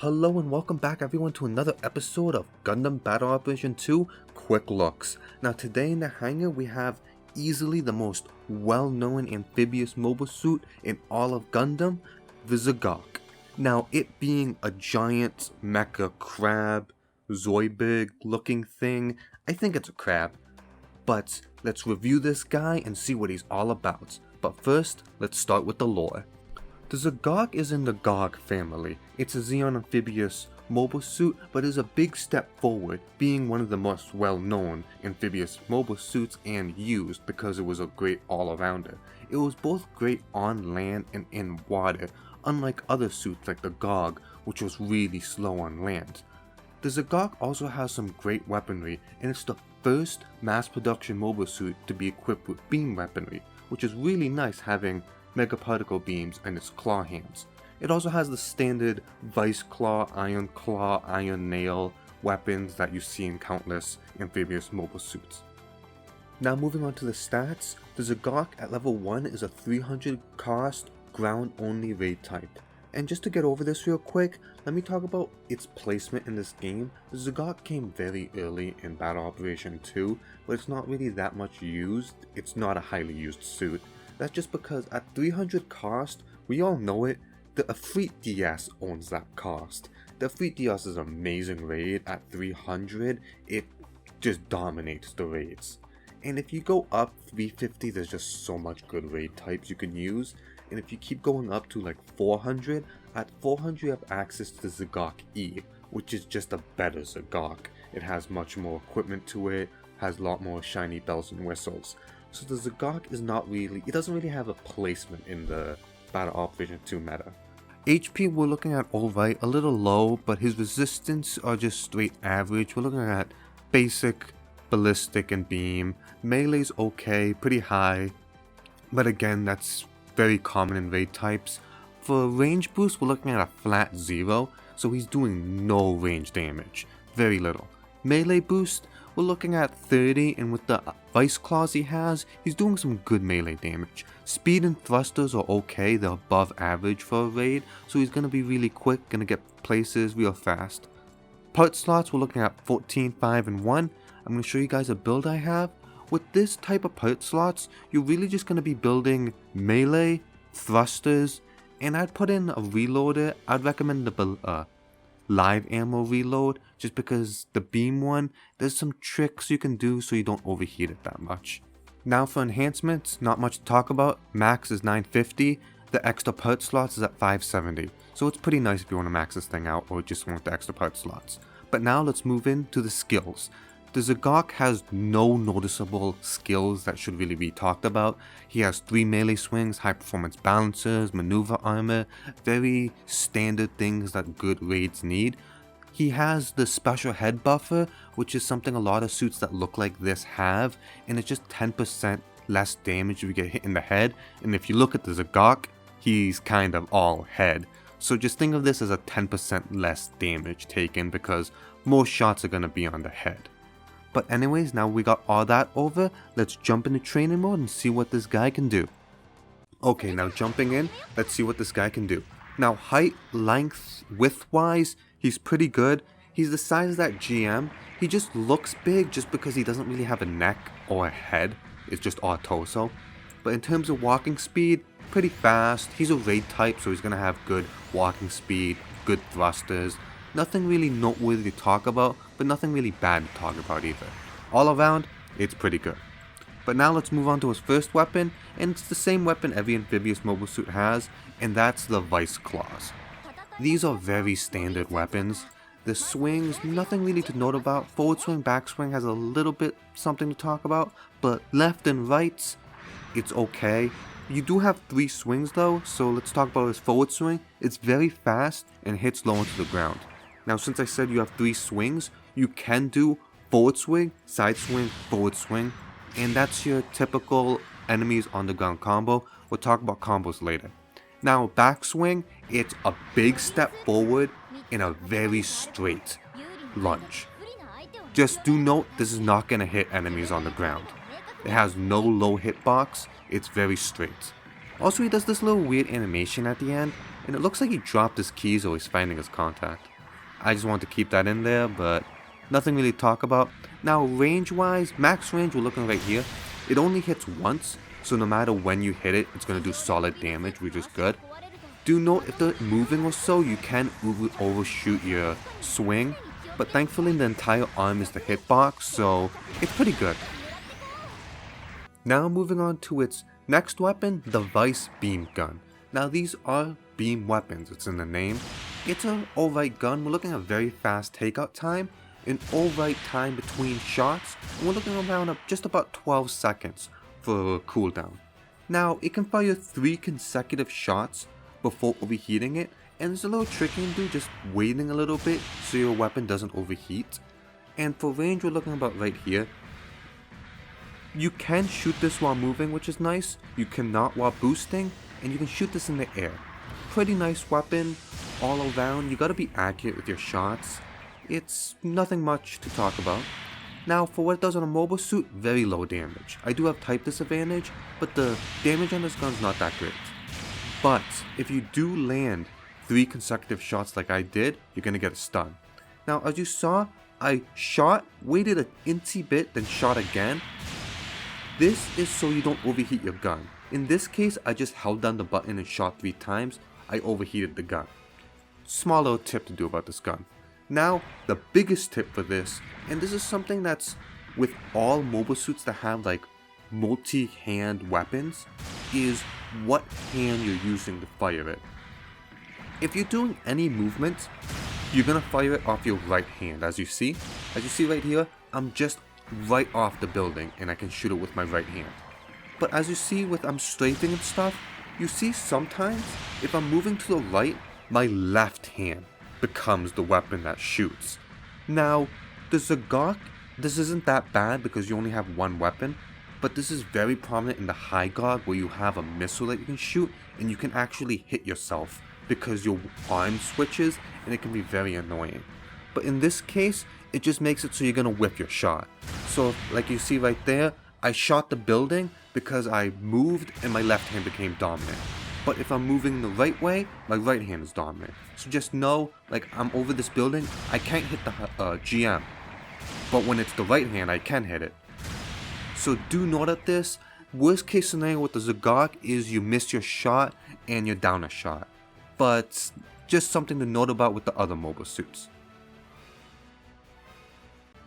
Hello and welcome back everyone to another episode of Gundam Battle Operation 2 Quick Looks. Now today in the hangar we have easily the most well-known amphibious mobile suit in all of Gundam, the zgok. Now it being a giant mecha crab, Zoidberg looking thing, I think it's a crab. But let's review this guy and see what he's all about. But first, let's start with the lore. The zgok is in the Gog family. It's a Zeon amphibious mobile suit, but is a big step forward, being one of the most well-known amphibious mobile suits and used because it was a great all-arounder. It was both great on land and in water, unlike other suits like the Gog, which was really slow on land. The zgok also has some great weaponry, and it's the first mass production mobile suit to be equipped with beam weaponry, which is really nice having mega particle beams and its claw hands. It also has the standard vice claw, iron nail weapons that you see in countless amphibious mobile suits. Now moving on to the stats, the zgok at level 1 is a 300 cost ground only raid type. And just to get over this real quick, let me talk about its placement in this game. The zgok came very early in Battle Operation 2, but it's not really that much used. It's not a highly used suit. That's just because at 300 cost, we all know it, the Efreet DS owns that cost. The Efreet DS is an amazing raid. At 300, it just dominates the raids. And if you go up 350, there's just so much good raid types you can use. And if you keep going up to like 400, at 400 you have access to the zgok E, which is just a better zgok. It has much more equipment to it, has a lot more shiny bells and whistles. So the zgok is not really, it doesn't really have a placement in the Battle Operation 2 meta. HP we're looking at alright, a little low, but his resistance are just straight average. We're looking at basic, ballistic and beam. Melee's okay, pretty high, but again that's very common in raid types. For range boost we're looking at a flat 0, so he's doing no range damage, very little. Melee boost we're looking at 30, and with the vice claws he has, he's doing some good melee damage. Speed and thrusters are okay, they're above average for a raid, so he's going to be really quick, going to get places real fast. Part slots we're looking at 14, 5 and 1. I'm going to show you guys a build I have. With this type of part slots, you're really just going to be building melee, thrusters, and I'd put in a reloader. I'd recommend the live ammo reload, just because the beam one, there's some tricks you can do so you don't overheat it that much. Now for enhancements, not much to talk about. Max is 950, the extra part slots is at 570, so it's pretty nice if you want to max this thing out or just want the extra part slots. But now let's move into the skills. The zgok has no noticeable skills that should really be talked about. He has 3 melee swings, high performance balancers, maneuver armor, very standard things that good raids need. He has the special head buffer, which is something a lot of suits that look like this have, and it's just 10% less damage if you get hit in the head. And if you look at the zgok, he's kind of all head. So just think of this as a 10% less damage taken because most shots are going to be on the head. But anyways, now we got all that over, let's jump into training mode and see what this guy can do. Okay, now jumping in, let's see what this guy can do. Now height, length, width wise, he's pretty good. He's the size of that GM. He just looks big just because he doesn't really have a neck or a head. It's just all torso. But in terms of walking speed, pretty fast. He's a raid type, so he's going to have good walking speed, good thrusters. Nothing really noteworthy to talk about, but nothing really bad to talk about either. All around, it's pretty good. But now let's move on to his first weapon, and it's the same weapon every amphibious mobile suit has, and that's the vice claws. These are very standard weapons. The swings, nothing really to note about. Forward swing, back swing has a little bit something to talk about, but left and rights, it's okay. You do have 3 swings though, so let's talk about his forward swing. It's very fast and hits low into the ground. Now since I said you have 3 swings, you can do forward swing, side swing, forward swing, and that's your typical enemies on the ground combo. We'll talk about combos later. Now back swing, it's a big step forward in a very straight lunge. Just do note, this is not going to hit enemies on the ground. It has no low hitbox, it's very straight. Also he does this little weird animation at the end. and it looks like he dropped his keys or he's finding his contact. I just wanted to keep that in there, but nothing really to talk about. Now range wise, max range, we're looking right here. It only hits once, so no matter when you hit it, it's going to do solid damage, which is good. Do note if they're moving or so, you can overshoot your swing, but thankfully the entire arm is the hitbox, so it's pretty good. Now moving on to its next weapon, the Vice Beam Gun. Now these are beam weapons, it's in the name. It's an alright gun. We're looking at very fast takeout time, an alright time between shots, and we're looking around just about 12 seconds for a cooldown. Now it can fire 3 consecutive shots before overheating it, and it's a little tricky to do, just waiting a little bit so your weapon doesn't overheat. And for range, we're looking about right here. You can shoot this while moving, which is nice. You cannot while boosting, and you can shoot this in the air. Pretty nice weapon all around. You gotta be accurate with your shots. It's nothing much to talk about. Now for what it does on a mobile suit, very low damage. I do have type disadvantage, but the damage on this gun's not that great. But if you do land 3 consecutive shots like I did, you're gonna get a stun. Now as you saw, I shot, waited an incy bit, then shot again. This is so you don't overheat your gun. In this case, I just held down the button and shot 3 times. I overheated the gun. Small little tip to do about this gun. Now, the biggest tip for this, and this is something that's with all mobile suits that have like multi-hand weapons, is what hand you're using to fire it. If you're doing any movement, you're gonna fire it off your right hand. As you see right here, I'm just right off the building and I can shoot it with my right hand. But as you see with I'm strafing and stuff, you see sometimes if I'm moving to the right, my left hand becomes the weapon that shoots. Now, the zgok, this isn't that bad because you only have one weapon, but this is very prominent in the high guard where you have a missile that you can shoot and you can actually hit yourself because your arm switches and it can be very annoying. But in this case, it just makes it so you're gonna whiff your shot. So like you see right there, I shot the building because I moved and my left hand became dominant. But if I'm moving the right way, my right hand is dominant. So just know, like I'm over this building, I can't hit the GM. But when it's the right hand, I can hit it. So do note at this, worst case scenario with the zgok is you miss your shot and you're down a shot. But just something to note about with the other mobile suits.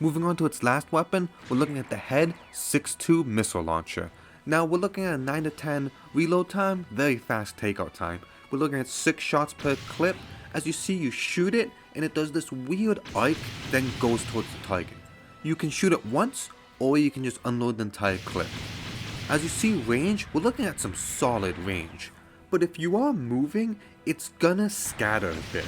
Moving on to its last weapon, we're looking at the Head 6.2 Missile Launcher. Now we're looking at a 9 to 10 reload time, very fast takeout time. We're looking at 6 shots per clip. As you see, you shoot it and it does this weird arc, then goes towards the target. You can shoot it once, or you can just unload the entire clip. As you see range, we're looking at some solid range. But if you are moving, it's gonna scatter a bit.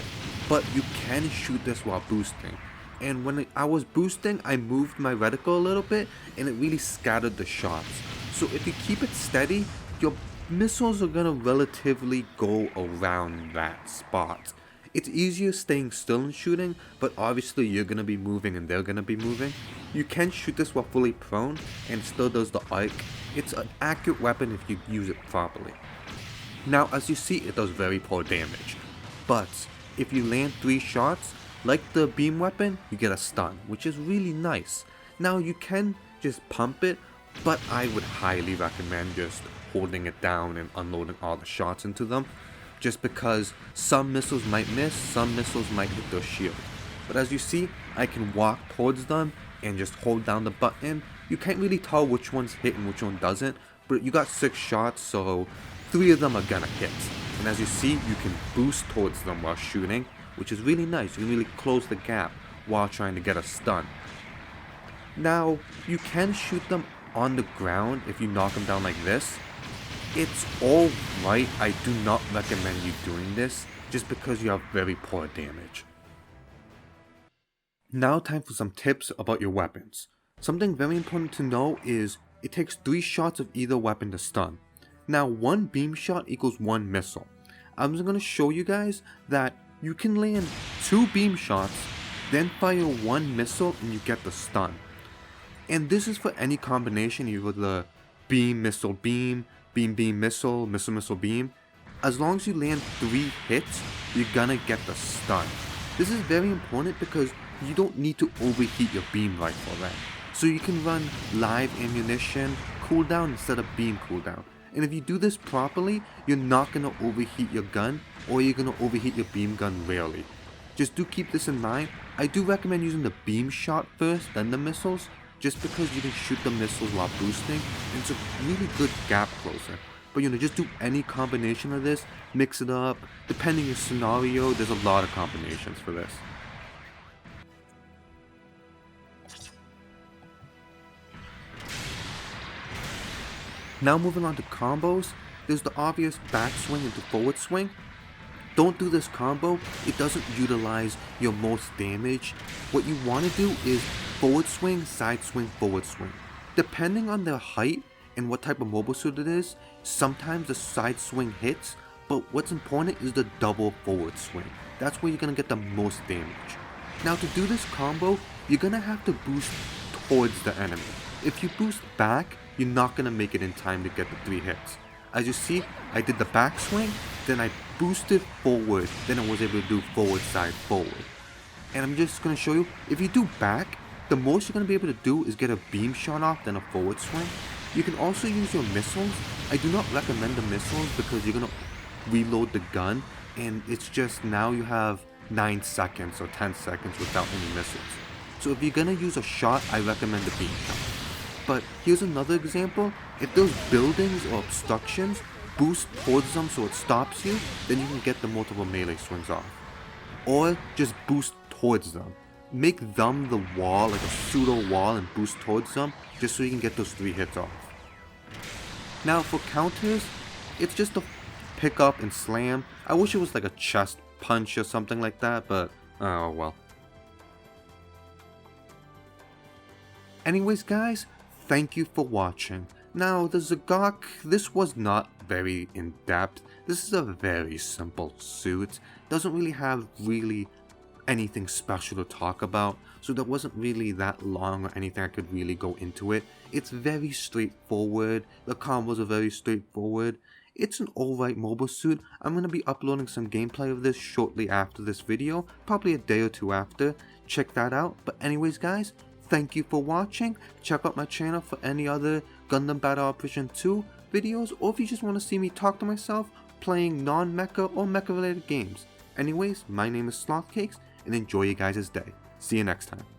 But you can shoot this while boosting. And when I was boosting, I moved my reticle a little bit and it really scattered the shots. So if you keep it steady, your missiles are gonna relatively go around that spot. It's easier staying still and shooting, but obviously you're gonna be moving and they're gonna be moving. You can shoot this while fully prone and it still does the arc. It's an accurate weapon if you use it properly. Now as you see, it does very poor damage. But if you land 3 shots, like the beam weapon, you get a stun, which is really nice. Now you can just pump it, but I would highly recommend just holding it down and unloading all the shots into them. Just because some missiles might miss, some missiles might hit their shield. But as you see, I can walk towards them and just hold down the button. You can't really tell which one's hit and which one doesn't, but you got 6 shots, so 3 of them are gonna hit. And as you see, you can boost towards them while shooting, which is really nice. You can really close the gap while trying to get a stun. Now, you can shoot them on the ground if you knock them down like this. It's alright, I do not recommend you doing this, just because you have very poor damage. Now time for some tips about your weapons. Something very important to know is, it takes 3 shots of either weapon to stun. Now 1 beam shot equals 1 missile. I'm just going to show you guys that you can land 2 beam shots, then fire 1 missile and you get the stun. And this is for any combination, either the beam, missile, beam, beam, beam, missile, missile, missile, beam. As long as you land 3 hits, you're gonna get the stun. This is very important because you don't need to overheat your beam rifle then. So you can run live ammunition cooldown instead of beam cooldown. And if you do this properly, you're not gonna overheat your gun, or you're gonna overheat your beam gun rarely. Just do keep this in mind. I do recommend using the beam shot first, then the missiles, just because you can shoot the missiles while boosting, and it's a really good gap closer. But just do any combination of this, mix it up. Depending on your scenario, there's a lot of combinations for this. Now moving on to combos, there's the obvious backswing into forward swing. Don't do this combo, it doesn't utilize your most damage. What you want to do is forward swing, side swing, forward swing. Depending on their height and what type of mobile suit it is, sometimes the side swing hits, but what's important is the double forward swing. That's where you're going to get the most damage. Now to do this combo, you're going to have to boost towards the enemy. If you boost back, you're not going to make it in time to get the 3 hits. As you see, I did the backswing, then I boosted forward, then I was able to do forward side forward. And I'm just going to show you, if you do back, the most you're going to be able to do is get a beam shot off, then a forward swing. You can also use your missiles. I do not recommend the missiles because you're going to reload the gun, and it's just now you have 9 seconds or 10 seconds without any missiles. So if you're going to use a shot, I recommend the beam shot. But here's another example. If there's buildings or obstructions, boost towards them so it stops you, then you can get the multiple melee swings off. Or just boost towards them. Make them the wall, like a pseudo wall, and boost towards them, just so you can get those 3 hits off. Now for counters, it's just a pick up and slam. I wish it was like a chest punch or something like that, but oh well. Anyways guys, thank you for watching. Now the zgok, this was not very in-depth. This is a very simple suit. Doesn't really have anything special to talk about, so there wasn't really that long or anything I could really go into it. It's very straightforward. The combos are very straightforward. It's an alright mobile suit. I'm going to be uploading some gameplay of this shortly after this video, probably a day or 2 after. Check that out. But anyways guys, thank you for watching. Check out my channel for any other Gundam Battle Operation 2 videos, or if you just want to see me talk to myself playing non-mecha or mecha related games. Anyways, my name is Slothcakes, and enjoy you guys' day. See you next time.